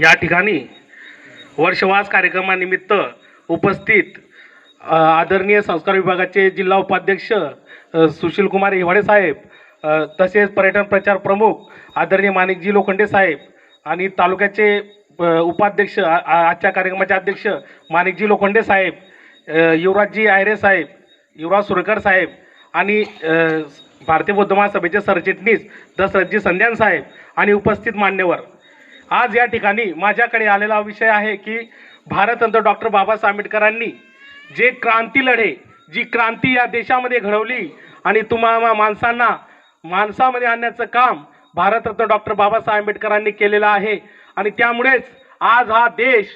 या ठिकाणी वर्षवास कार्यक्रमानिमित्त उपस्थित आदरणीय संस्कार विभागाचे जिल्हा उपाध्यक्ष सुशील कुमार हिवाडे साहेब, तसेच पर्यटन प्रचार प्रमुख आदरणीय माणिकजी लोखंडे साहेब आणि तालुक्याचे उपाध्यक्ष आजच्या कार्यक्रमाचे अध्यक्ष माणिकजी लोखंडे साहेब, युवराजजी आयरे साहेब, युवराज सुरकर साहेब आणि भारतीय बौद्ध महासभेचे सरचिटणीस दशरथजी संध्यान साहेब आणि उपस्थित मान्यवर, आज या ठिकाणी माझ्याकडे आलेला विषय आहे की भारतरत्न डॉक्टर बाबासाहेब आंबेडकरांनी जे क्रांती लढे, जी क्रांती या देशामध्ये घडवली आणि तुम्हा माणसांना माणसामध्ये आणण्याचं काम भारतरत्न डॉक्टर बाबासाहेब आंबेडकरांनी केलेलं आहे. आणि त्यामुळेच आज हा देश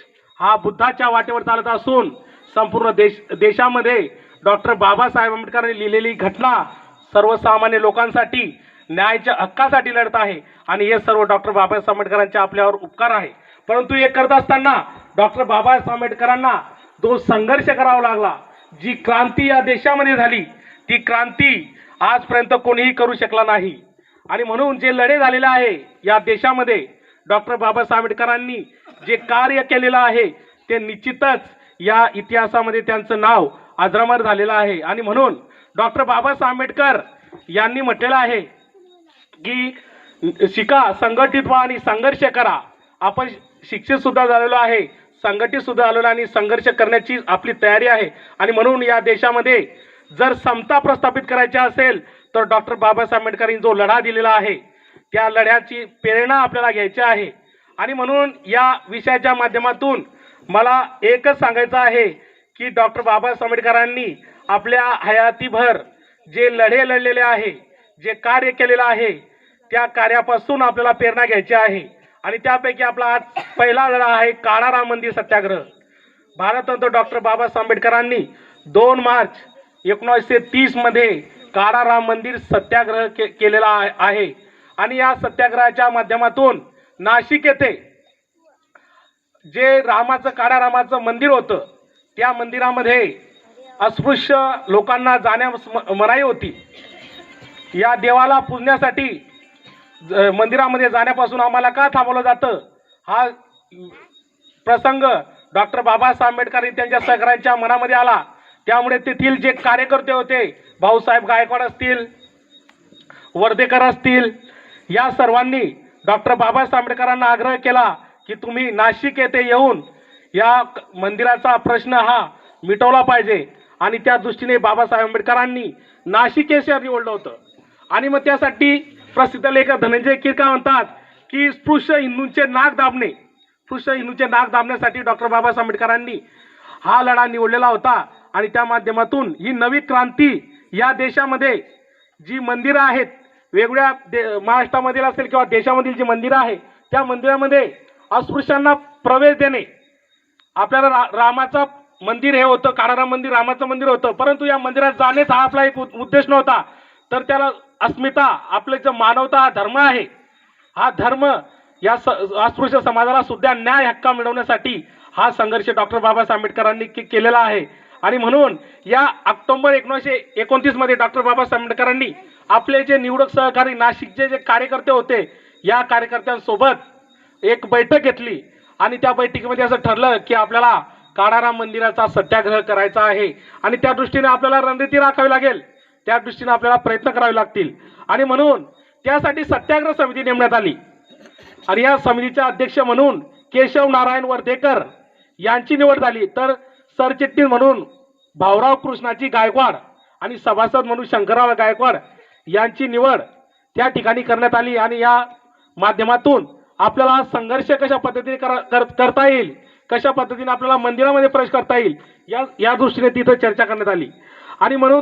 हा बुद्धाच्या वाटेवर चालत असून संपूर्ण देशामध्ये डॉक्टर बाबासाहेब आंबेडकरांनी लिहिलेली घटना सर्वसामान्य लोकांसाठी न्यायाच्या हक्कासाठी लढत आहे. आणि हे सर्व डॉक्टर बाबासाहेब आंबेडकरांचे आपल्यावर उपकार आहे. परंतु हे करत असताना डॉक्टर बाबासाहेब आंबेडकरांना जो संघर्ष करावा लागला, जी क्रांती या देशामध्ये झाली, ती क्रांती आजपर्यंत कोणीही करू शकला नाही. आणि म्हणून जे लढे झालेले आहे या देशामध्ये, डॉक्टर बाबासाहेब आंबेडकरांनी जे कार्य केलेलं आहे ते निश्चितच या इतिहासामध्ये त्यांचं नाव अजरामर झालेलं आहे. आणि म्हणून डॉक्टर बाबासाहेब आंबेडकर यांनी म्हटलेलं आहे की शिका, संघटित व्हा आणि संघर्ष करा. आपण शिक्षित सुद्धा झालेलो आहे, संघटित सुद्धा झालेलो आणि संघर्ष करण्याची आपली तयारी आहे. आणि म्हणून या देशामध्ये जर समता प्रस्थापित करायची असेल तर डॉक्टर बाबासाहेब आंबेडकरांनी जो लढा दिलेला आहे त्या लढ्याची प्रेरणा आपल्याला घ्यायची आहे. आणि म्हणून या विषयाच्या माध्यमातून मला एकच सांगायचं आहे की डॉक्टर बाबासाहेब आंबेडकरांनी आपल्या हयातीभर जे लढे लढलेले आहे, जे कार्य केलेलं आहे, त्या कार्यापासून आपल्याला प्रेरणा घ्यायची आहे. आणि त्यापैकी आपला आज पहिला लढा आहे काळा राम मंदिर सत्याग्रह. भारतरत्न डॉक्टर बाबासाहेब आंबेडकरांनी 2 मार्च 1930 मध्ये काळा राम मंदिर सत्याग्रह केलेला आहे. आणि या सत्याग्रहाच्या माध्यमातून नाशिक येथे जे काळा रामाचं मंदिर होतं, त्या मंदिरामध्ये अस्पृश्य लोकांना जाण्यास मनाई होती. या देवाला पूजण्यासाठी मंदिरामध्ये जाण्यापासून आम्हाला का थांबवलं जातं, हा प्रसंग डॉक्टर बाबासाहेब आंबेडकर त्यांच्या सहकाऱ्यांच्या मनामध्ये आला. त्यामुळे तेथील जे कार्यकर्ते होते, भाऊसाहेब गायकवाड असतील, वर्धेकर असतील, या सर्वांनी डॉक्टर बाबासाहेब आंबेडकरांना आग्रह केला की तुम्ही नाशिक येथे येऊन या मंदिराचा प्रश्न हा मिटवला पाहिजे. आणि त्या दृष्टीने बाबासाहेब आंबेडकरांनी नाशिक हे शहर निवडलं होतं. आणि मग त्यासाठी प्रसिद्ध लेखक धनंजय कीर म्हणतात की स्पृश्य हिंदूंचे नाक दाबणे, स्पृश्य हिंदूंचे नाक दाबण्यासाठी डॉक्टर बाबासाहेब आंबेडकरांनी हा लढा निवडलेला होता. आणि त्या माध्यमातून ही नवी क्रांती या देशामध्ये जी मंदिरं आहेत, वेगवेगळ्या महाराष्ट्रामधील असेल किंवा देशामधील जी मंदिरं आहे, त्या मंदिरामध्ये अस्पृश्यांना प्रवेश देणे. आपल्याला रामाचं मंदिर हे होतं, काळाराम मंदिर रामाचं मंदिर होतं, परंतु या मंदिरात जाणेच हा आपला एक उद्देश नव्हता. तर त्याला अस्मिता, आपलं जो मानवता हा धर्म आहे, हा धर्म या अस्पृश्य समाजाला सुद्धा न्याय हक्क मिळवण्यासाठी हा संघर्ष डॉक्टर बाबासाहेब आंबेडकरांनी केलेला आहे. आणि म्हणून या ऑक्टोबर 1929 मध्ये डॉक्टर बाबासाहेब आंबेडकरांनी आपले जे निवडक सहकारी नाशिकचे जे कार्यकर्ते होते, या कार्यकर्त्यांसोबत एक बैठक घेतली. आणि त्या बैठकीमध्ये असं ठरलं की आपल्याला काळा राम मंदिराचा सत्याग्रह करायचा आहे. आणि त्या दृष्टीने आपल्याला रणनीती राखावी लागेल, त्या दृष्टीने आपल्याला प्रयत्न करावे लागतील. आणि म्हणून त्यासाठी सत्याग्रह समिती नेमण्यात आली. आणि या समितीचे अध्यक्ष म्हणून केशव नारायण वर्धेकर यांची निवड झाली. तर सरचिटणीस म्हणून भाऊराव कृष्णाजी गायकवाड आणि सभासद म्हणून शंकरराव गायकवाड यांची निवड त्या ठिकाणी करण्यात आली. आणि या माध्यमातून आपल्याला संघर्ष कशा पद्धतीने करता येईल, कशा पद्धतीने आपल्याला मंदिरामध्ये प्रवेश करता येईल, या दृष्टीने तिथं चर्चा करण्यात आली. आणि म्हणून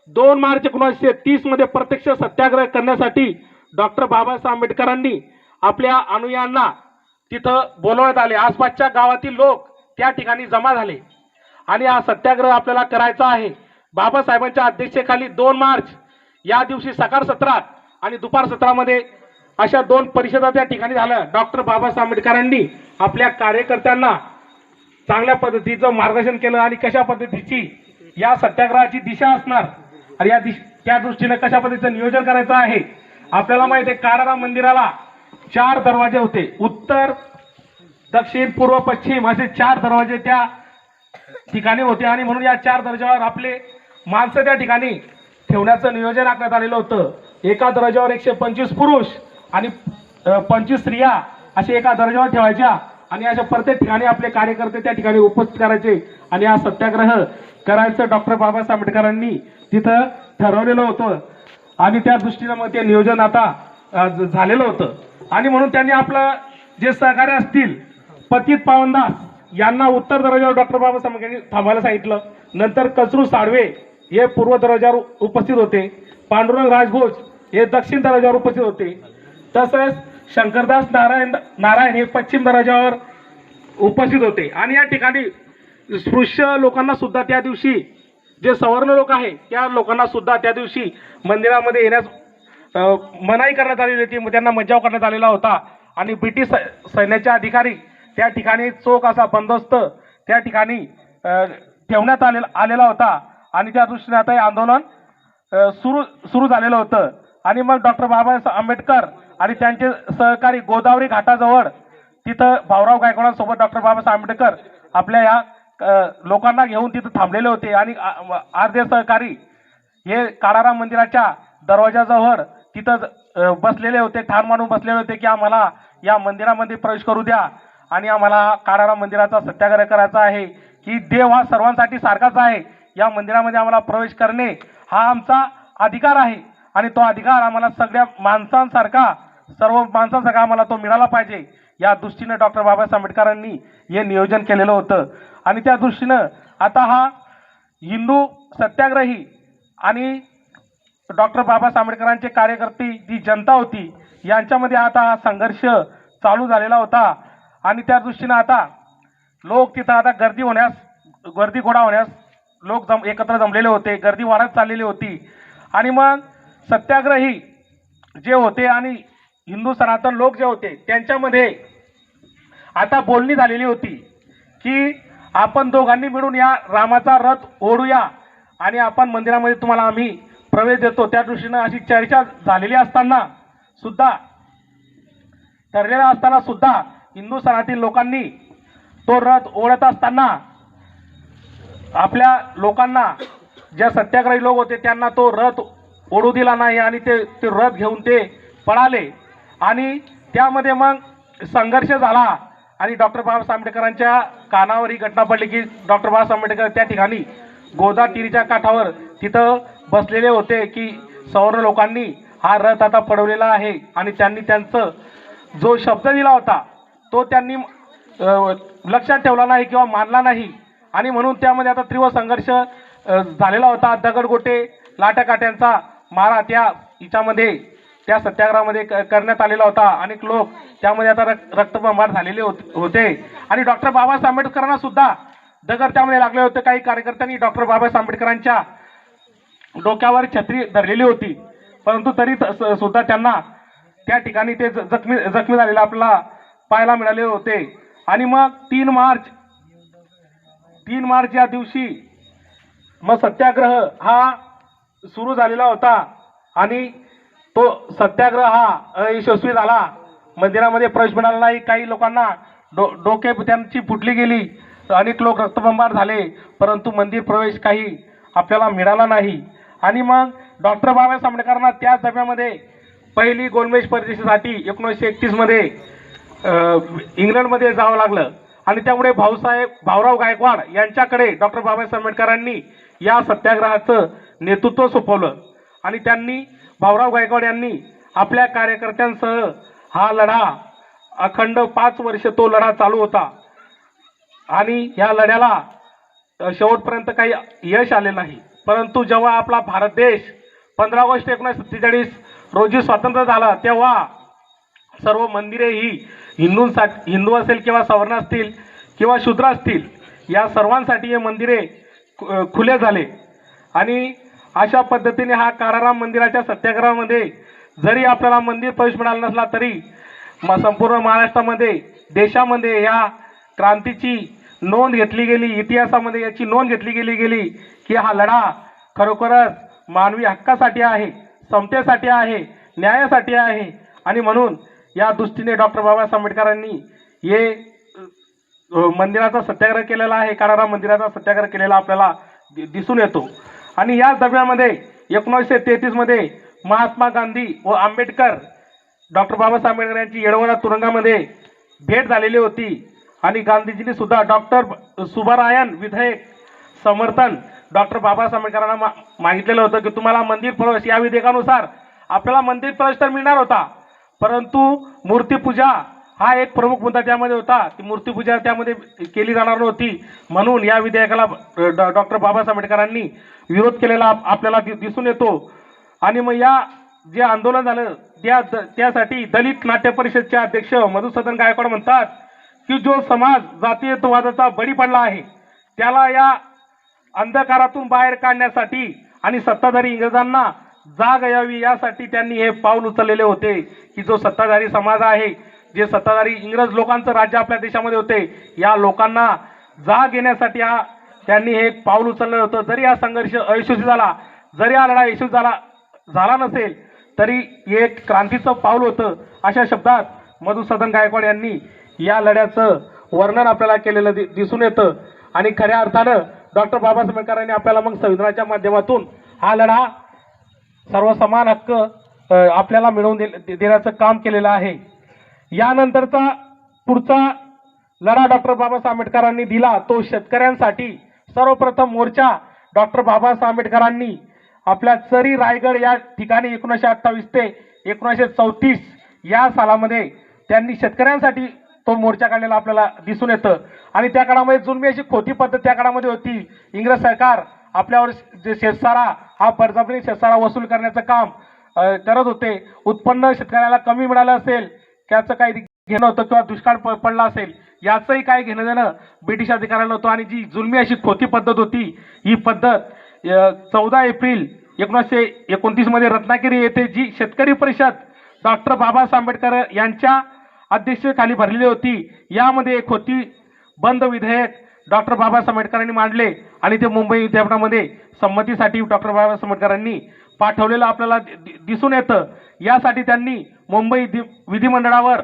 2 मार्च 1930 मध्ये प्रत्यक्ष सत्याग्रह करण्यासाठी डॉक्टर बाबासाहेब आंबेडकरांनी आपल्या अनुयायांना तिथं बोलवण्यात आले. आसपासच्या गावातील लोक त्या ठिकाणी जमा झाले आणि हा सत्याग्रह आपल्याला करायचा आहे. बाबासाहेबांच्या अध्यक्षतेखाली 2 मार्च या दिवशी सकाळ सत्रात आणि दुपार सत्रामध्ये अशा 2 परिषदा त्या ठिकाणी झाल्या. डॉक्टर बाबासाहेब आंबेडकरांनी आपल्या कार्यकर्त्यांना चांगल्या पद्धतीचं मार्गदर्शन केलं आणि कशा पद्धतीची या सत्याग्रहाची दिशा असणार आणि त्या दृष्टीने कशा पद्धतीचं नियोजन करायचं आहे. आपल्याला माहिती आहे काळा राम मंदिराला 4 दरवाजे होते, उत्तर, दक्षिण, पूर्व, पश्चिम असे 4 दरवाजे त्या ठिकाणी होते आणि म्हणून या 4 दरवाजावर आपले माणसं त्या ठिकाणी ठेवण्याचं नियोजन आखण्यात आलेलं होतं. एका दरवाजावर 125 पुरुष आणि 25 स्त्रिया असे एका दरवाजावर ठेवायच्या आणि अशा प्रत्येक ठिकाणी आपले कार्यकर्ते त्या ठिकाणी उपस्थित करायचे आणि हा सत्याग्रह करायचं डॉक्टर बाबासाहेब आंबेडकरांनी तिथं ठरवलेलं होतं आणि त्या दृष्टीनं मग ते नियोजन आता झालेलं होतं. आणि म्हणून त्यांनी आपलं जे सहकार्य असतील पतित पावनदास यांना उत्तर दरवाजावर डॉक्टर बाबासाहेब आंबेडकरांनी थांबायला सांगितलं. नंतर कचरू साळवे हे पूर्व दरवाजावर उपस्थित होते. पांडुरंग राजघोष हे दक्षिण दरवाजावर उपस्थित होते. तसंच शंकरदास नारायण हे पश्चिम दरवाजावर उपस्थित होते. आणि या ठिकाणी स्पृश्य लोकांना सुद्धा त्या दिवशी जे सवर्ण लोक आहे त्या लोकांना सुद्धा त्या दिवशी मंदिरामध्ये येण्यास मनाई करण्यात आलेली होती. त्यांना मज्जाव करण्यात आलेला होता आणि ब्रिटिश सैन्याचे अधिकारी त्या ठिकाणी चोख असा बंदोबस्त त्या ठिकाणी ठेवण्यात आलेला होता आणि त्या दृष्टीने आता हे आंदोलन सुरू झालेलं होतं. आणि मग डॉक्टर बाबासाहेब आंबेडकर आणि त्यांचे सहकारी गोदावरी घाटाजवळ तिथं भाऊराव गायकवाडांसोबत डॉक्टर बाबासाहेब आंबेडकर आपल्या या लोकांना घेऊन तिथं थांबलेले होते आणि अर्धे सहकारी हे काळाराम मंदिराच्या दरवाजाजवळ तिथं बसलेले होते, ठाण मांडून बसलेले होते की आम्हाला या मंदिरामध्ये प्रवेश करू द्या आणि आम्हाला काळाराम मंदिराचा सत्याग्रह करायचा आहे की देव हा सर्वांसाठी सारखाच आहे. या मंदिरामध्ये आम्हाला प्रवेश करणे हा आमचा अधिकार आहे आणि तो अधिकार आम्हाला सगळ्या माणसांसारखा सर्व माणसांसारखा आम्हाला तो मिळाला पाहिजे. या दृष्टीने डॉक्टर बाबासाहेब आंबेडकरांनी हे नियोजन केलेलं होतं. आणि त्या दृष्टीनं आता हा हिंदू सत्याग्रही आणि डॉक्टर बाबासाहेब आंबेडकरांचे कार्यकर्ते जी जनता होती यांच्यामध्ये आता हा संघर्ष चालू झालेला होता. आणि त्या दृष्टीनं आता लोक तिथं आता गर्दी गोळा होण्यास लोक एकत्र जमलेले होते. गर्दी वाढत चाललेली होती. आणि मग सत्याग्रही जे होते आणि हिंदू सनातन लोक जे होते त्यांच्यामध्ये आता बोलणी झालेली होती की आपण दोघांनी मिळून या रामाचा रथ ओढूया आणि आपण मंदिरामध्ये तुम्हाला आम्ही प्रवेश देतो. त्या दृष्टीनं अशी चर्चा झालेली असताना सुद्धा ठरलेला असताना सुद्धा हिंदू सनातनी लोकांनी तो रथ ओढत असताना आपल्या लोकांना ज्या सत्याग्रही लोक होते त्यांना तो रथ ओढू दिला नाही आणि ते रथ घेऊन ते पळाले आणि त्यामध्ये मग संघर्ष झाला. आणि डॉक्टर बाबासाहेब आंबेडकरांच्या कानावर ही घटना पडली की डॉक्टर बाबासाहेब आंबेडकर त्या ठिकाणी गोदावरीच्या काठावर तिथं बसलेले होते की सवर्ण लोकांनी हा रथ आता पळवलेला आहे आणि त्यांनी त्यांचं जो शब्द दिला होता तो त्यांनी लक्षात ठेवला नाही किंवा मानला नाही. आणि म्हणून त्यामध्ये आता तीव्र संघर्ष झालेला होता. दगडगोटे लाटाकाट्यांचा मारा हिच्यामध्ये त्या सत्याग्रहामध्ये करण्यात आलेला होता. अनेक लोक त्यामध्ये आता रक्तबंबाळ झालेले होते आणि डॉक्टर बाबासाहेब आंबेडकरांना सुद्धा दगड त्यामध्ये लागले होते. काही कार्यकर्त्यांनी डॉक्टर बाबासाहेब आंबेडकरांच्या डोक्यावर छत्री धरलेली होती परंतु तरी सुद्धा त्यांना त्या ठिकाणी ते जखमी झालेले आपल्याला पाहायला मिळाले होते. आणि मग 3 मार्च या दिवशी मग सत्याग्रह हा सुरू झालेला होता आणि तो सत्याग्रह हा अयशस्वी झाला. मंदिरामध्ये प्रवेश मिळाला नाही. काही लोकांना डोके त्यांची फुटली गेली. अनेक लोक रक्तबंबाळ झाले परंतु मंदिर प्रवेश काही आपल्याला मिळाला नाही. आणि मग डॉक्टर बाबासाहेब आंबेडकरांना त्या दरम्यानमध्ये पहिली गोलमेज परिषदेसाठी 1931 मध्ये इंग्लंडमध्ये जावं लागलं आणि त्यामुळे भाऊराव गायकवाड यांच्याकडे डॉक्टर बाबासाहेब आंबेडकरांनी या सत्याग्रहाचं नेतृत्व सोपवलं. आणि त्यांनी भाऊराव गायकवाड यांनी आपल्या कार्यकर्त्यांसह हा लढा अखंड 5 वर्ष तो लढा चालू होता आणि ह्या लढ्याला शेवटपर्यंत काही यश आले नाही. परंतु जेव्हा आपला भारत देश 15 ऑगस्ट 1947 रोजी स्वतंत्र झाला तेव्हा सर्व मंदिरे ही हिंदू असेल किंवा सवर्ण असतील किंवा शूद्र असतील या सर्वांसाठी हे मंदिरे खुले झाले. आणि अशा पद्धतीने हा काळाराम मंदिराच्या सत्याग्रहामध्ये जरी आपल्याला मंदिर प्रवेश मिळाला नसला तरी संपूर्ण महाराष्ट्रामध्ये देशामध्ये या क्रांतीची नोंद घेतली गेली. इतिहासामध्ये याची नोंद घेतली गेली की हा लढा खरोखरच मानवी हक्कासाठी आहे, समतेसाठी आहे, न्यायासाठी आहे. आणि म्हणून या दृष्टीने डॉक्टर बाबासाहेब आंबेडकरांनी हे मंदिराचा सत्याग्रह केलेला आहे, काळाराम मंदिराचा सत्याग्रह केलेला आपल्याला दिसून येतो. आणि याच दरम्यानमध्ये 1933 मध्ये महात्मा गांधी व आंबेडकर, डॉक्टर बाबासाहेब आंबेडकर यांची येळवडा तुरुंगामध्ये भेट झालेली होती. आणि गांधीजींनी सुद्धा डॉक्टर सुब्बारायन विधेयक समर्थन डॉक्टर बाबासाहेब आंबेडकरांना मागितलेलं होतं की तुम्हाला मंदिर प्रवेश, या विधेयकानुसार आपल्याला मंदिर प्रवेश तर मिळणार होता, परंतु मूर्तीपूजा हा एक प्रमुख मुद्दा त्यामध्ये होता. ती मूर्तीपूजा त्यामध्ये केली जाणार नव्हती, म्हणून या विधेयकाला डॉक्टर बाबासाहेब आंबेडकरांनी विरोध केलेला आपल्याला दिसून येतो. आणि मग या जे आंदोलन झालं त्यासाठी दलित नाट्य परिषदचे अध्यक्ष मधुसूदन गायकवाड म्हणतात की जो समाज जातीयवादाचा बळी पडला आहे त्याला या अंधकारातून बाहेर काढण्यासाठी आणि सत्ताधारी इंग्रजांना जाग यावी यासाठी त्यांनी हे पाऊल उचललेले होते की जो सत्ताधारी समाज आहे, जे सत्ताधारी इंग्रज लोकांचं राज्य आपल्या देशामध्ये होते, या लोकांना जाग येण्यासाठी त्यांनी हे पाऊल उचललं होतं. जरी हा संघर्ष अयशस्वी झाला, जरी हा लढा यशस्वी झाला नसेल, तरी एक क्रांतीचं पाऊल होतं, अशा शब्दात मधुसूदन गायकवाड यांनी या लढ्याचं वर्णन आपल्याला केलेलं दिसून येतं. आणि खऱ्या अर्थानं डॉक्टर बाबासाहेब आंबेडकरांनी आपल्याला मग संविधानाच्या माध्यमातून हा लढा सर्वसमान हक्क आपल्याला मिळवून देण्याचं काम केलेलं आहे. यानंतरचा पुढचा लढा डॉक्टर बाबासाहेब आंबेडकरांनी दिला तो शेतकऱ्यांसाठी. सर्वप्रथम मोर्चा डॉक्टर बाबासाहेब आंबेडकरांनी आपल्या चरी रायगड या ठिकाणी 1928 ते 1934 या सालामध्ये त्यांनी शेतकऱ्यांसाठी तो मोर्चा काढलेला आपल्याला दिसून येतं. आणि त्या काळामध्ये जुलमी अशी खोटी पद्धत त्या काळामध्ये होती. इंग्रज सरकार आपल्यावर जे शेतसारा हा बळजबरीने शेतसारा वसूल करण्याचं काम करत होते. उत्पन्न शेतकऱ्याला कमी मिळालं असेल त्याचं काही घेणं होतं किंवा दुष्काळ पडला असेल याचंही काही घेणं देणं ब्रिटिश अधिकाऱ्यांना होतं. आणि जी जुलमी अशी खोटी पद्धत होती, ही पद्धत 14 एप्रिल 1929 मध्ये रत्नागिरी येथे जी शेतकरी परिषद डॉक्टर बाबासाहेब आंबेडकर यांच्या अध्यक्षतेखाली भरलेली होती, यामध्ये एक खोटी बंद विधेयक डॉक्टर बाबासाहेब आंबेडकरांनी मांडले आणि ते मुंबई विद्यापीठामध्ये संमतीसाठी डॉक्टर बाबासाहेब आंबेडकरांनी पाठवलेलं आपल्याला दिसून येतं. यासाठी त्यांनी मुंबई विधिमंडळावर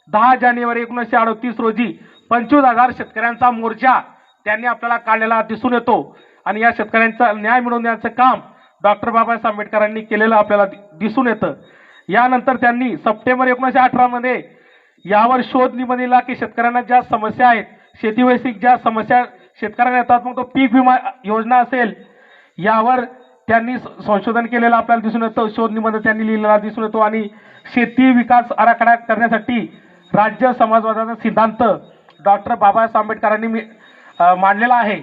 10 जानेवारी 1938 रोजी 25,000 शेतकऱ्यांचा मोर्चा त्यांनी आपल्याला काढलेला दिसून येतो. आणि या शेतकऱ्यांचा न्याय मिळवून देण्याचं काम डॉक्टर बाबासाहेब आंबेडकरांनी केलेलं आपल्याला दिसून येतं. यानंतर त्यांनी सप्टेंबर 1918 मध्ये यावर शोध निबंध दिला की शेतकऱ्यांना ज्या समस्या आहेत, शेतीविषयक ज्या समस्या शेतकऱ्यांना येतात, मग तो पीक विमा योजना असेल, यावर त्यांनी संशोधन केलेलं आपल्याला दिसून येतं. शोध निबंध त्यांनी लिहिलेला दिसून येतो. आणि शेती विकास आराखडा करण्यासाठी राज्य समाजवादाचा सिद्धांत डॉक्टर बाबासाहेब आंबेडकरांनी मांडलेला आहे.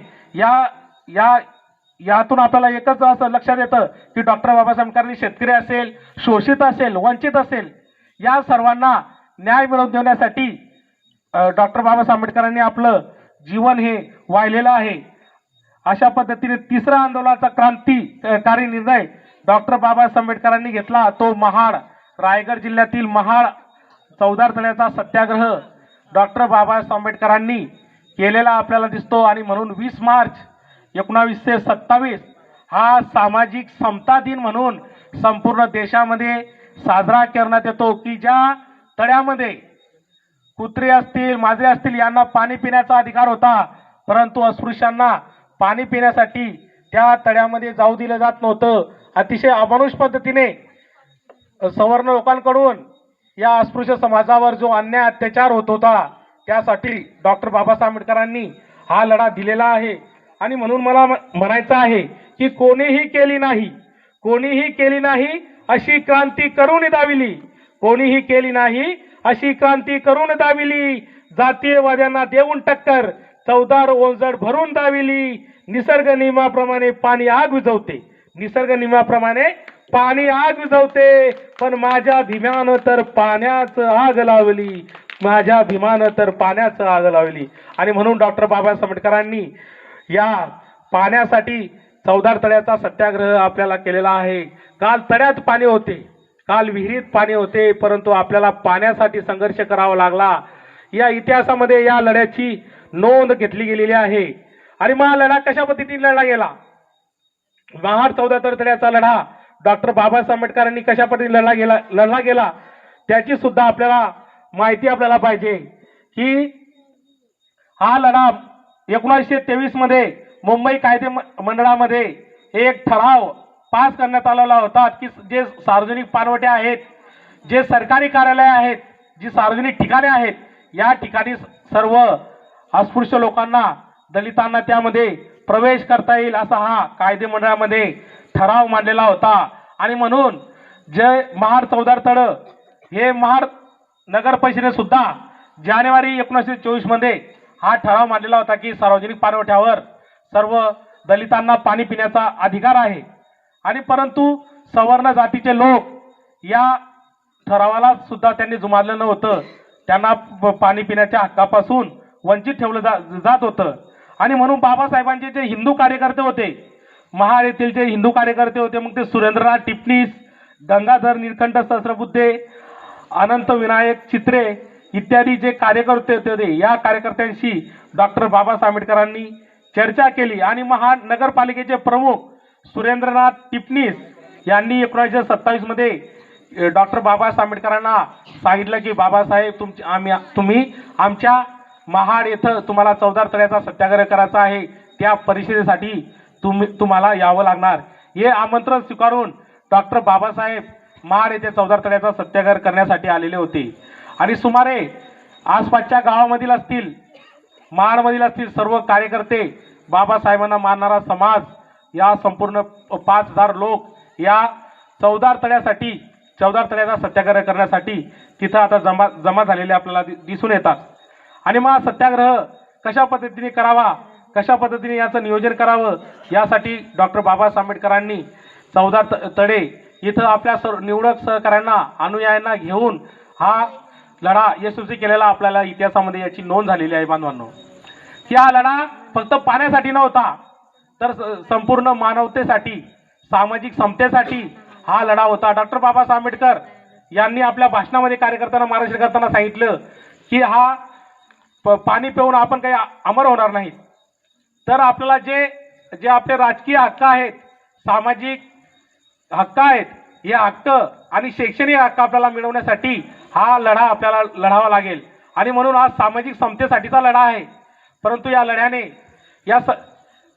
यातून आपल्याला एकच असं लक्षात येतं की डॉक्टर बाबासाहेब आंबेडकरांनी शेतकरी असेल, शोषित असेल, वंचित असेल, या सर्वांना न्याय मिळवून देण्यासाठी डॉक्टर बाबासाहेब आंबेडकरांनी आपलं जीवन हे वाहिलेलं आहे. अशा पद्धतीने तिसरा आंदोलनाचा क्रांतिकारी निर्णय डॉक्टर बाबासाहेब आंबेडकरांनी घेतला, तो महाड, रायगड जिल्ह्यातील महाड चौदार तळ्याचा सत्याग्रह डॉक्टर बाबासाहेब आंबेडकरांनी केलेला आपल्याला दिसतो. आणि म्हणून 20 मार्च 1927 हा सामाजिक समता दिन म्हणून संपूर्ण देशामध्ये साजरा करण्यात येतो की ज्या तळ्यामध्ये कुत्रे असतील, मांजरे असतील यांना पाणी पिण्याचा अधिकार होता, परंतु अस्पृश्यांना पाणी पिण्यासाठी त्या तळ्यामध्ये जाऊ दिलं जात नव्हतं. अतिशय अमानुष पद्धतीने सवर्ण लोकांकडून या अस्पृश्य समाजावर जो अन्याय अत्याचार होत होता, त्यासाठी डॉक्टर बाबासाहेब आंबेडकरांनी हा लढा दिलेला आहे. आणि म्हणून मला म्हणायचं आहे की कोणीही केली नाही अशी क्रांती करून दाविली, कोणीही केली नाही अशी क्रांती करून दाविली, जातीयवाद्यांना देऊन टक्कर, चौदार ओंजळ भरून दाविली, निसर्ग नियमाप्रमाणे पाणी आग विझवते, निसर्ग नियमाप्रमाणे पाणी आग विझवते, पण माझ्या भीमानं तर पाण्याचं आग लावली, माझ्या भीमानं तर पाण्याचं आग लावली. आणि म्हणून डॉक्टर बाबासाहेब आंबेडकरांनी या पाण्यासाठी चौदार तळ्याचा सत्याग्रह आपल्याला केलेला आहे. काल तळ्यात पाणी होते, काल विहिरीत पाणी होते, परंतु आपल्याला पाण्यासाठी संघर्ष करावा लागला. या इतिहासामध्ये या लढ्याची नोंद घेतली गेलेली आहे. आणि मग हा लढा कशा पद्धतीने लढला गेला, महाड चौदार तळ्याचा लढा डॉक्टर बाबासाहेब आंबेडकरांनी कशा पद्धतीने लढला गेला त्याची सुद्धा आपल्याला माहिती आपल्याला पाहिजे. की हा लढा 1923 मध्ये मुंबई कायदे मंडळामध्ये एक ठराव पास करण्यात आलेला होता की जे सार्वजनिक पाणवठे आहेत, जे सरकारी कार्यालय आहेत, जी सार्वजनिक ठिकाणे आहेत, या ठिकाणी सर्व अस्पृश्य लोकांना, दलितांना त्यामध्ये प्रवेश करता येईल असा हा कायदे मंडळामध्ये ठराव मांडलेला होता. आणि म्हणून जे महाड चौदार तळ हे महाड नगर परिषदेने सुद्धा जानेवारी 1924 मध्ये हा ठराव मांडलेला होता की सार्वजनिक पाणवठ्यावर सर्व दलितांना पाणी पिण्याचा अधिकार आहे. आणि परंतु सवर्ण जातीचे लोक या ठरावाला सुद्धा त्यांनी जुमानलं नव्हतं. त्यांना पाणी पिण्याच्या हक्कापासून वंचित ठेवलं जात होतं. आणि म्हणून बाबासाहेबांचे जे हिंदू कार्यकर्ते होते, महाड येथील जे हिंदू कार्यकर्ते होते, मग ते सुरेंद्रनाथ टिपणीस, गंगाधर निळकंठ सहस्रबुद्धे, अनंत विनायक चित्रे इत्यादी जे कार्यकर्ते होते, या कार्यकर्त्यांशी डॉक्टर बाबासाहेब आंबेडकरांनी चर्चा केली. आणि महाड नगरपालिकेचे प्रमुख सुरेंद्रनाथ टिपणीस यांनी 1927 मध्ये डॉक्टर बाबासाहेब आंबेडकरांना सांगितलं की बाबासाहेब तुम्ही आमच्या महाड येथे तुम्हाला चौदार तळ्याचा सत्याग्रह करायचा आहे, त्या परिषदेसाठी तुम्हाला यावं लागणार. हे आमंत्रण स्वीकारून डॉक्टर बाबासाहेब महाड येथे चौदार तळ्याचा सत्याग्रह करण्यासाठी आलेले होते. आणि सुमारे आसपासच्या गावामधील असतील, महाडमधील असतील सर्व कार्यकर्ते, बाबासाहेबांना मानणारा समाज, या संपूर्ण 5000 लोक या चौदार तळ्याचा सत्याग्रह करण्यासाठी तिथं आता जमा झालेले आपल्याला दिसून येतात. आणि मग सत्याग्रह कशा पद्धतीने करावा, कशा पद्धतीने याचं नियोजन करावं, यासाठी डॉक्टर बाबासाहेब आंबेडकरांनी चौदार तळे इथं आपल्या निवडक सहकाऱ्यांना, अनुयायांना घेऊन हा लढा यशस्वी केलेला आपल्याला इतिहासामध्ये याची नोंद झालेली आहे. बांधवांनो, की हा लढा फक्त पाण्यासाठी नव्हता, तर संपूर्ण मानवतेसाठी, सामाजिक समतेसाठी हा लढा होता. डॉक्टर बाबासाहेब आंबेडकर यांनी आपल्या भाषणामध्ये कार्यकर्त्यांना मार्गदर्शन करताना सांगितलं की हा पाणी पिऊन आपण काही अमर होणार नाही, तर आपल्याला जे आपले राजकीय हक्क आहेत, सामाजिक हक्क आहेत, हे हक्क आणि शैक्षणिक हक्क आपल्याला मिळवण्यासाठी हा लढा आपल्याला लढावा लागेल. आणि म्हणून हा सामाजिक समतेसाठीचा लढा आहे. परंतु या लढ्याने या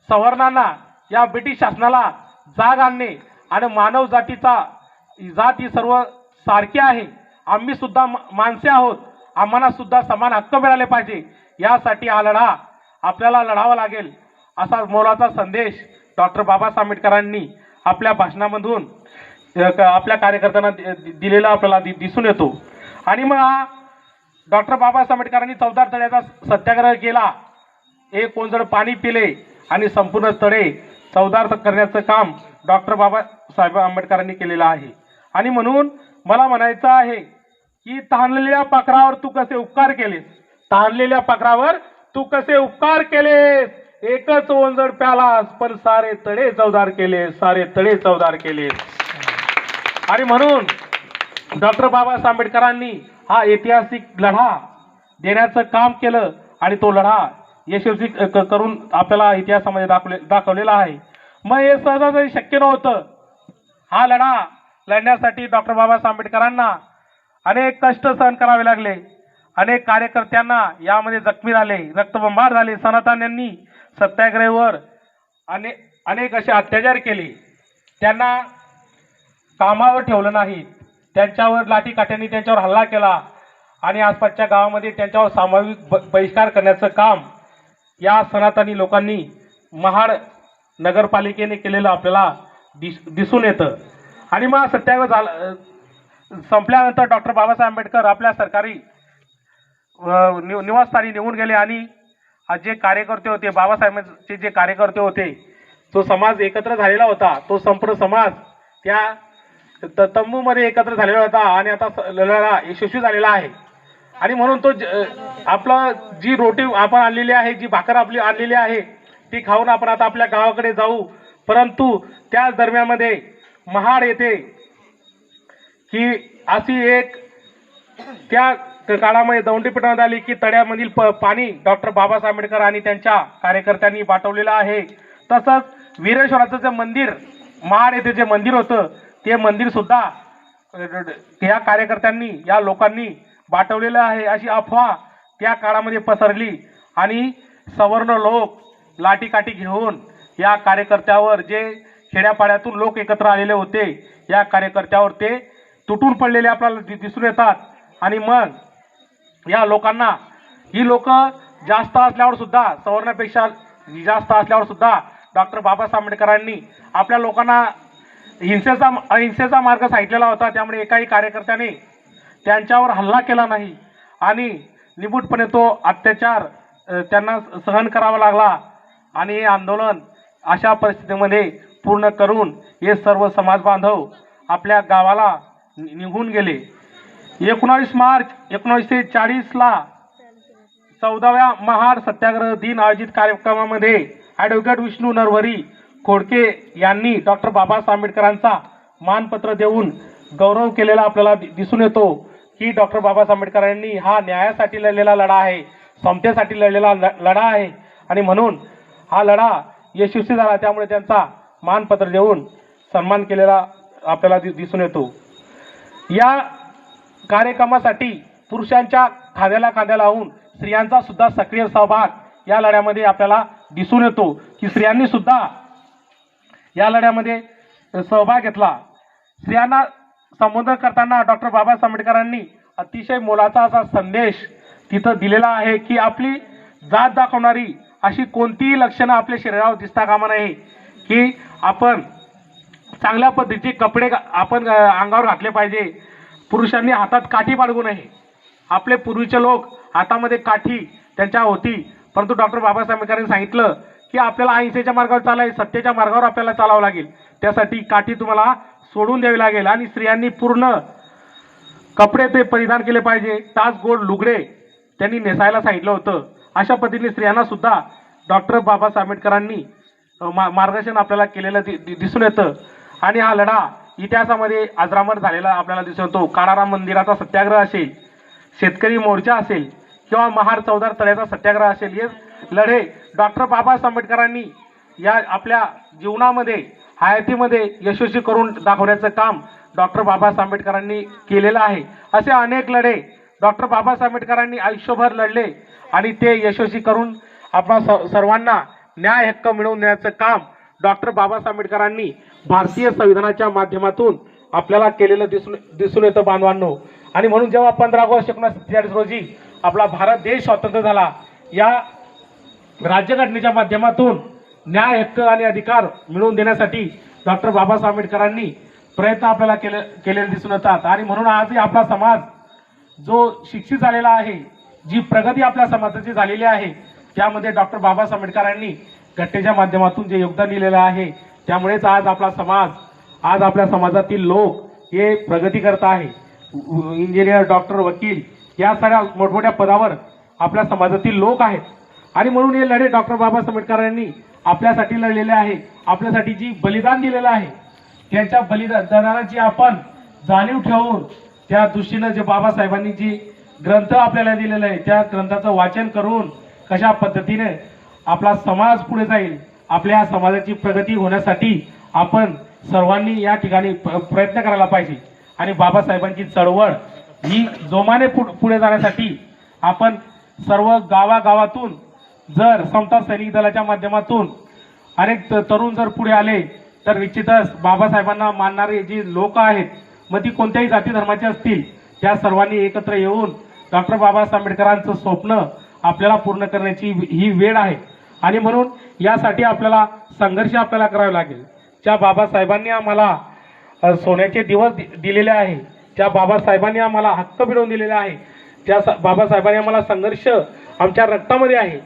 सवर्णांना, या ब्रिटिश शासनाला जाग आणणे आणि मानव जात ही सर्व सारखी आहे, आम्ही सुद्धा माणसे आहोत, आम्हाला सुद्धा समान हक्क मिळाले पाहिजे, यासाठी हा लढा आपल्याला लढावा लागेल, असा मोलाचा संदेश डॉक्टर बाबासाहेब आंबेडकरांनी आपल्या भाषणामधून आपल्या कार्यकर्त्यांना दिलेला आपल्याला दिसून येतो. आणि मग हा डॉक्टर बाबासाहेब आंबेडकरांनी चौदार तळ्याचा सत्याग्रह केला, एक कोंजड पाणी पिले आणि संपूर्ण तळे चौदार करण्याचं काम डॉक्टर बाबासाहेब आंबेडकरांनी केलेलं आहे. आणि म्हणून मला म्हणायचं आहे की ताणलेल्या पाखरावर तू कसे उपकार केलेस, ताणलेल्या पाखरावर तू कसे उपकार केलेस, एकच ओंजळ प्यालास पण सारे तळे चौदार केले, सारे तळे चौदार केले. आणि म्हणून डॉक्टर बाबासाहेब आंबेडकरांनी हा ऐतिहासिक लढा देण्याचं काम केलं आणि तो लढा यशस्वी करून आपल्याला इतिहासामध्ये दाखवलेला आहे. मग हे सहजासहजी शक्य नव्हतं. हा लढा लढण्यासाठी डॉक्टर बाबासाहेब आंबेडकरांना अनेक कष्ट सहन करावे लागले, अनेक कार्यकर्त्यांना यामध्ये जखमी झाले, रक्तबंबाळ झाले. सनातन यांनी सत्याग्रहावर अनेक असे अत्याचार केले, त्यांना कामावर ठेवलं नाही, त्यांच्यावर लाठीकाठ्यांनी त्यांच्यावर हल्ला केला आणि आसपासच्या गावामध्ये त्यांच्यावर सामूहिक बहिष्कार करण्याचं काम या सनातनी लोकांनी महाड नगरपालिकेने केलेलं आपल्याला दिसून येतं. आणि मग सत्याग्रह संपल्यानंतर डॉक्टर बाबासाहेब आंबेडकर आपल्या सरकारी निवासस्थानी निघून गेले आणि जे कार्यकर्ते होते, बाबासाहेबांचे जे कार्यकर्ते होते, तो समाज एकत्र झालेला होता, तो संपूर्ण समाज त्या तंबूमध्ये एकत्र झालेला होता आणि आता लढा यशस्वी झालेला आहे. आणि म्हणून तो आपला जी रोटी आपण आणलेली आहे, जी भाकर आपली आणलेली आहे, ती खाऊन आपण आता आपल्या गावाकडे जाऊ. परंतु त्याच दरम्यानमध्ये महाड येथे की अशी एक त्या काळामध्ये दौंडी पिटवण्यात आली की तळ्यामधील पाणी डॉक्टर बाबासाहेब आंबेडकर आणि त्यांच्या कार्यकर्त्यांनी बाटवलेलं आहे. तसंच वीरेश्वराचं जे मंदिर, महाड येथे जे मंदिर होतं, ते मंदिर सुद्धा या कार्यकर्त्यांनी, या लोकांनी बाटवलेलं आहे, अशी अफवा त्या काळामध्ये पसरली. आणि सवर्ण लोक लाठीकाठी घेऊन या कार्यकर्त्यावर, जे खेड्यापाड्यातून लोक एकत्र आलेले होते, या कार्यकर्त्यावर ते तुटून पडलेले आपल्याला दिसून येतात. आणि मग या लोकांना, ही लोक जास्त असल्यावर सुद्धा, सवर्णापेक्षा जास्त असल्यावर सुद्धा डॉक्टर बाबासाहेब आंबेडकरांनी आपल्या लोकांना अहिंसेचा मार्ग सांगितलेला होता. त्यामुळे एकाही कार्यकर्त्याने त्यांच्यावर हल्ला केला नाही आणि निमूटपणे तो अत्याचार त्यांना सहन करावा लागला. आणि हे आंदोलन अशा परिस्थितीमध्ये पूर्ण करून हे सर्व समाज बांधव आपल्या गावाला निघून गेले. 19 मार्च 1940ला 14व्या महाड सत्याग्रह दिन आयोजित कार्यक्रमामध्ये ॲडव्होकेट विष्णू नरहरी खोडके यांनी डॉक्टर बाबासाहेब आंबेडकरांचा मानपत्र देऊन गौरव केलेला आपल्याला दिसून येतो की डॉक्टर बाबासाहेब आंबेडकरांनी हा न्यायासाठी लढलेला लढा आहे, समतेसाठी लढलेला लढा आहे आणि म्हणून हा लढा यशस्वी झाला. त्यामुळे त्यांचा मानपत्र देऊन सन्मान केलेला आपल्याला दिसून येतो. या कार्यक्रमासाठी पुरुषांच्या खांद्याला खांद्या लावून स्त्रियांचा सुद्धा सक्रिय सहभाग या लढ्यामध्ये आपल्याला दिसून येतो की स्त्रियांनी सुद्धा या लढ्यामध्ये सहभाग घेतला. स्त्रियांना संबोधन करताना डॉक्टर बाबासाहेब आंबेडकरांनी अतिशय मोलाचा असा संदेश तिथं दिलेला आहे की आपली जात दाखवणारी अशी कोणतीही लक्षणं आपल्या शरीरावर दिसता कामा नये, की आपण चांगल्या पद्धतीचे कपडे आपण अंगावर घातले पाहिजे. पुरुषांनी हातात काठी बाळगू नये. आपले पूर्वीचे लोक हातामध्ये काठी त्यांच्या होती, परंतु डॉक्टर बाबासाहेब आंबेडकरांनी सांगितलं की आपल्याला अहिंसेच्या मार्गावर चालायचं, सत्तेच्या मार्गावर आपल्याला चालावं लागेल. त्यासाठी काठी तुम्हाला सोडून द्यावी लागेल. आणि स्त्रियांनी पूर्ण कपडे ते परिधान केले पाहिजे. तास गोड लुगडे त्यांनी नेसायला सांगितलं होतं. अशा पद्धतीने स्त्रियांना सुद्धा डॉक्टर बाबासाहेब आंबेडकरांनी मार्गदर्शन आपल्याला केलेलं दिसून येतं. आणि हा लढा इतिहासामध्ये अजरामर झालेला आपल्याला दिसून येतो. काळाराम मंदिराचा सत्याग्रह असेल, शेतकरी मोर्चा असेल किंवा महाड चौदार तळ्याचा सत्याग्रह असेल, हे लढे डॉक्टर बाबासाहेब आंबेडकरांनी या आपल्या जीवनामध्ये, हयातीमध्ये यशस्वी करून दाखवण्याचं काम डॉक्टर बाबासाहेब आंबेडकरांनी केलेलं आहे. असे अनेक लढे डॉक्टर बाबासाहेब आंबेडकरांनी आयुष्यभर लढले आणि ते यशस्वी करून आपणा सर्वांना न्याय हक्क मिळवून देण्याचं काम डॉक्टर बाबासाहेब आंबेडकरांनी भारतीय संविधानाच्या माध्यमातून आपल्याला केलेलं दिसून येतं बांधवांनो. आणि म्हणून जेव्हा 15 ऑगस्ट 1947 रोजी आपला भारत देश स्वतंत्र झाला, या राज्यघटनेच्या माध्यमातून न्याय हक्क आणि अधिकार मिळवून देण्यासाठी डॉक्टर बाबासाहेब आंबेडकरांनी प्रयत्न आपल्याला केलेले दिसून येतात. आणि म्हणून आजही आपला समाज जो शिक्षित झालेला आहे, जी प्रगती आपल्या समाजाची झालेली आहे, त्यामध्ये डॉक्टर बाबासाहेब आंबेडकरांनी घटनेच्या माध्यमातून जे योगदान दिलेलं आहे, त्यामुळेच आज आपला समाज, आज आपल्या समाजातील लोक हे प्रगती करत आहे. इंजिनियर, डॉक्टर, वकील या साऱ्या मोठमोठ्या पदावर आपल्या समाजातील लोक आहेत. आणि म्हणून हे लढे डॉक्टर बाबासाहेब आंबेडकरांनी आपल्यासाठी लढलेले आहे. आपल्यासाठी जी बलिदान दिलेलं आहे, त्यांच्या बलिदानाची आपण जाणीव ठेवून त्या दृष्टीनं जे बाबासाहेबांनी जी ग्रंथ आपल्याला दिलेला आहे, त्या ग्रंथाचं वाचन करून कशा पद्धतीने आपला समाज पुढे जाईल, आपल्या समाजाची प्रगती होण्यासाठी आपण सर्वांनी या ठिकाणी प्रयत्न करायला पाहिजे. आणि बाबासाहेबांची चळवळ ही जोमाने पुढे जाण्यासाठी आपण सर्व गावागावातून जर समता सैनिक दलाच्या माध्यमातून अनेक तरुण जर पुढे आले तर निश्चितच बाबासाहेबांना मानणारे जी लोक आहेत, मग ती कोणत्याही जाती धर्माचे असतील, त्या सर्वांनी एकत्र येऊन डॉक्टर बाबासाहेब आंबेडकरांचं स्वप्न आपल्याला पूर्ण करण्याची ही वेळ आहे. आणि म्हणून यासाठी आपल्याला संघर्ष आपल्याला करावा लागेल. ज्या बाबासाहेबांनी आम्हाला सोन्याचे दिवस दिलेले आहे, त्या बाबासाहेबांनी आम्हाला हक्क मिळवून दिलेला आहे, त्या बाबासाहेबांनी आम्हाला संघर्ष आमच्या रक्तामध्ये आहे,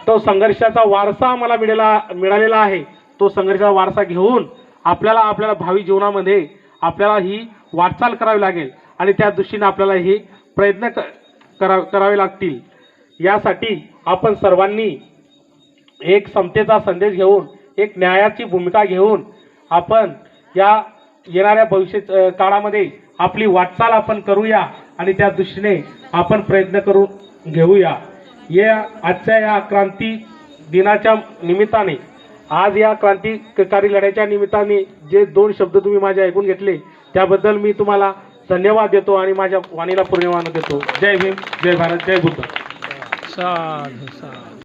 तो संघर्षाचा वारसा आम्हाला मिळालेला आहे. तो संघर्षाचा वारसा घेऊन आपल्याला भावी जीवनामध्ये आपल्याला ही वाटचाल करावी लागेल आणि त्या दृष्टीने आपल्याला हे प्रयत्न करावे लागतील. यासाठी आपण सर्वांनी एक समतेचा संदेश घेऊन, एक न्यायाची भूमिका घेऊन आपण या येणाऱ्या भविष्य काळामध्ये आपली वाटचाल आपण करूया आणि त्या दृष्टीने आपण प्रयत्न करून घेऊया. आजच्या या क्रांती दिनाच्या निमित्ताने, आज या क्रांतिकारी लढ्याच्या निमित्ताने जे 2 शब्द तुम्ही माझे ऐकून घेतले, त्याबद्दल मी तुम्हाला धन्यवाद देतो आणि माझ्या वाणीला पूर्णविराम देतो. जय भीम, जय भारत, जय बुद्ध. साधू साधू